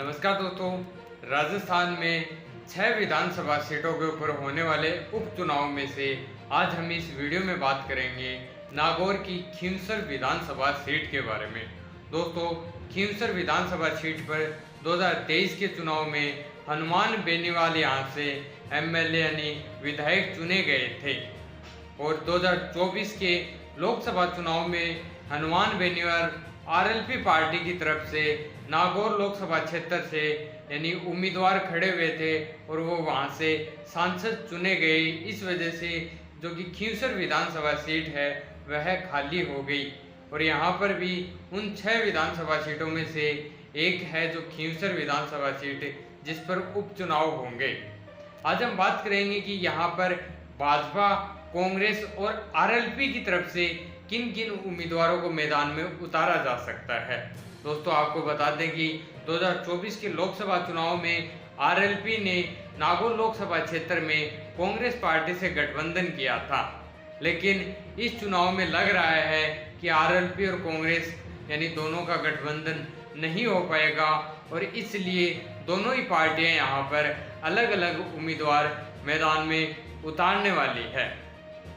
नमस्कार दोस्तों। राजस्थान में 6 विधानसभा सीटों के ऊपर होने वाले उपचुनाव में से आज हम इस वीडियो में बात करेंगे नागौर की खींवसर विधानसभा सीट के बारे में। दोस्तों, खींवसर विधानसभा सीट पर 2023 के चुनाव में हनुमान बेनीवाल यहाँ से एमएलए यानी विधायक चुने गए थे और 2024 के लोकसभा चुनाव में हनुमान बेनीवाल आरएलपी पार्टी की तरफ से नागौर लोकसभा क्षेत्र से यानी उम्मीदवार खड़े हुए थे और वो वहां से सांसद चुने गए। इस वजह से जो कि खींवसर विधानसभा सीट है वह खाली हो गई और यहाँ पर भी उन 6 विधानसभा सीटों में से एक है जो खींवसर विधानसभा सीट जिस पर उपचुनाव होंगे। आज हम बात करेंगे कि यहाँ पर भाजपा, कांग्रेस और आरएलपी की तरफ से किन किन उम्मीदवारों को मैदान में उतारा जा सकता है। दोस्तों, आपको बता दें कि 2024 के लोकसभा चुनाव में आरएलपी ने नागौर लोकसभा क्षेत्र में कांग्रेस पार्टी से गठबंधन किया था, लेकिन इस चुनाव में लग रहा है कि आरएलपी और कांग्रेस यानी दोनों का गठबंधन नहीं हो पाएगा और इसलिए दोनों ही पार्टियां यहाँ पर अलग अलग उम्मीदवार मैदान में उतारने वाली है।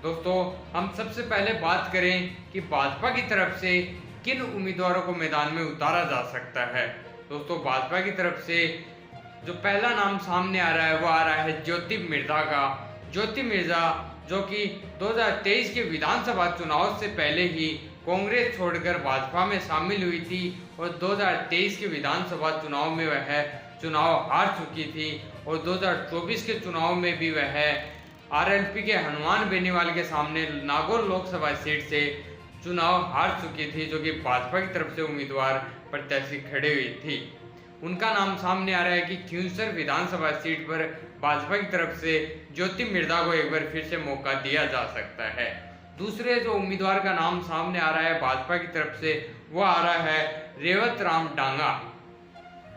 दोस्तों, हम सबसे पहले बात करें कि भाजपा की तरफ से किन उम्मीदवारों को मैदान में उतारा जा सकता है। दोस्तों, भाजपा की तरफ से जो पहला नाम सामने आ रहा है वो आ रहा है ज्योति मिर्जा का। ज्योति मिर्जा जो कि 2023 के विधानसभा चुनाव से पहले ही कांग्रेस छोड़कर भाजपा में शामिल हुई थी और 2023 के विधानसभा चुनाव में वह चुनाव हार चुकी थी और 2024 के चुनाव में भी वह आरएलपी के हनुमान बेनीवाल के सामने नागौर लोकसभा सीट से चुनाव हार चुकी थी, जो कि भाजपा की तरफ से उम्मीदवार प्रत्याशी खड़े हुई थी। उनका नाम सामने आ रहा है कि खींवसर विधानसभा सीट पर भाजपा की तरफ से ज्योति मिर्जा को एक बार फिर से मौका दिया जा सकता है। दूसरे जो उम्मीदवार का नाम सामने आ रहा है भाजपा की तरफ से वो आ रहा है रेवत राम डांगा।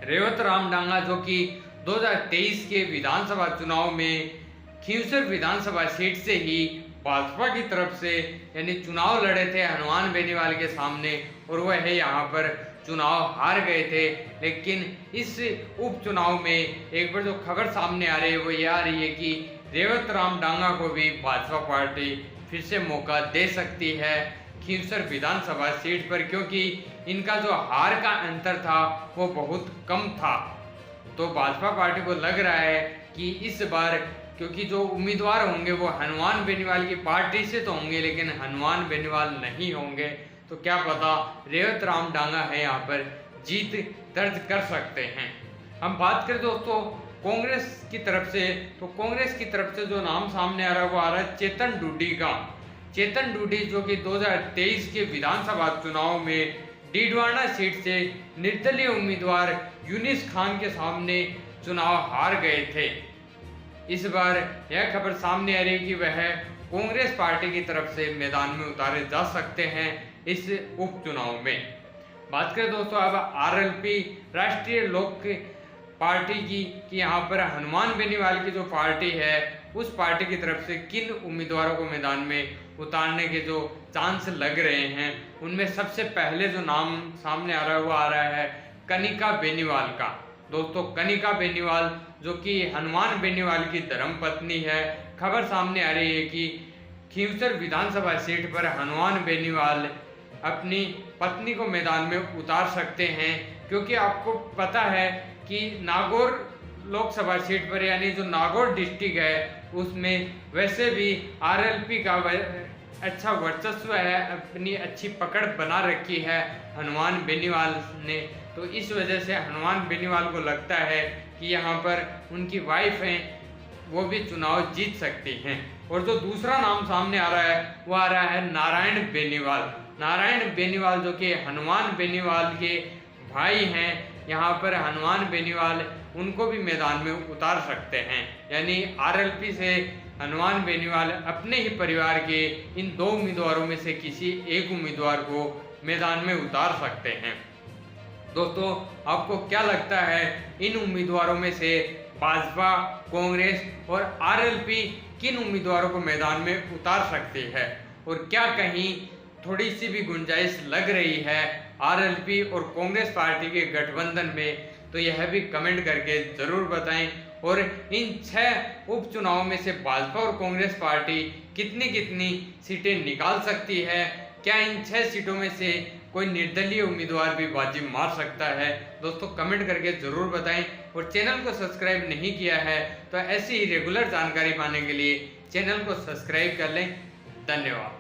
रेवत राम डांगा जो कि 2023 के विधानसभा चुनाव में खींवसर विधानसभा सीट से ही भाजपा की तरफ से यानी चुनाव लड़े थे हनुमान बेनीवाल के सामने और वह यहाँ पर चुनाव हार गए थे। लेकिन इस उपचुनाव में एक बार जो खबर सामने आ रही है वो ये आ रही है कि रेवत राम डांगा को भी भाजपा पार्टी फिर से मौका दे सकती है खींवसर विधानसभा सीट पर, क्योंकि इनका जो हार का अंतर था वो बहुत कम था। तो भाजपा पार्टी को लग रहा है कि इस बार क्योंकि जो उम्मीदवार होंगे वो हनुमान बेनीवाल की पार्टी से तो होंगे लेकिन हनुमान बेनीवाल नहीं होंगे, तो क्या पता रेवत राम डांगा है यहाँ पर जीत दर्ज कर सकते हैं। हम बात करें दोस्तों कांग्रेस की तरफ से, तो कांग्रेस की तरफ से जो नाम सामने आ रहा है वो आ रहा है चेतन डूडी का। चेतन डूडी जो कि 2023 के विधानसभा चुनाव में डीडवाना सीट से निर्दलीय उम्मीदवार यूनिस खान के सामने चुनाव हार गए थे। इस बार यह खबर सामने आ रही है कि वह कांग्रेस पार्टी की तरफ से मैदान में उतारे जा सकते हैं इस उपचुनाव में। बात करें दोस्तों अब आरएलपी राष्ट्रीय लोक पार्टी की कि यहाँ पर हनुमान बेनीवाल की जो पार्टी है उस पार्टी की तरफ से किन उम्मीदवारों को मैदान में उतारने के जो चांस लग रहे हैं, उनमें सबसे पहले जो नाम सामने आ रहा है वो आ रहा है कनिका बेनीवाल का। दोस्तों, कनिका बेनीवाल जो कि हनुमान बेनीवाल की धर्मपत्नी है, खबर सामने आ रही है कि खींवसर विधानसभा सीट पर हनुमान बेनीवाल अपनी पत्नी को मैदान में उतार सकते हैं, क्योंकि आपको पता है कि नागौर लोकसभा सीट पर यानी जो नागौर डिस्ट्रिक्ट है उसमें वैसे भी आरएलपी का अच्छा वर्चस्व है, अपनी अच्छी पकड़ बना रखी है हनुमान बेनीवाल ने। तो इस वजह से हनुमान बेनीवाल को लगता है कि यहाँ पर उनकी वाइफ हैं वो भी चुनाव जीत सकती हैं। और जो दूसरा नाम सामने आ रहा है वो आ रहा है नारायण बेनीवाल। नारायण बेनीवाल जो कि हनुमान बेनीवाल के भाई हैं, यहाँ पर हनुमान बेनीवाल उनको भी मैदान में उतार सकते हैं, यानी आरएलपी से हनुमान बेनीवाल अपने ही परिवार के इन 2 उम्मीदवारों में से किसी एक उम्मीदवार को मैदान में उतार सकते हैं। दोस्तों, आपको क्या लगता है इन उम्मीदवारों में से भाजपा, कांग्रेस और आरएलपी किन उम्मीदवारों को मैदान में उतार सकती है और क्या कहीं थोड़ी सी भी गुंजाइश लग रही है आरएलपी और कांग्रेस पार्टी के गठबंधन में तो यह भी कमेंट करके ज़रूर बताएं। और इन 6 उपचुनावों में से भाजपा और कांग्रेस पार्टी कितनी कितनी सीटें निकाल सकती है, क्या इन 6 सीटों में से कोई निर्दलीय उम्मीदवार भी बाजी मार सकता है? दोस्तों कमेंट करके ज़रूर बताएं। और चैनल को सब्सक्राइब नहीं किया है तो ऐसी ही रेगुलर जानकारी पाने के लिए चैनल को सब्सक्राइब कर लें। धन्यवाद।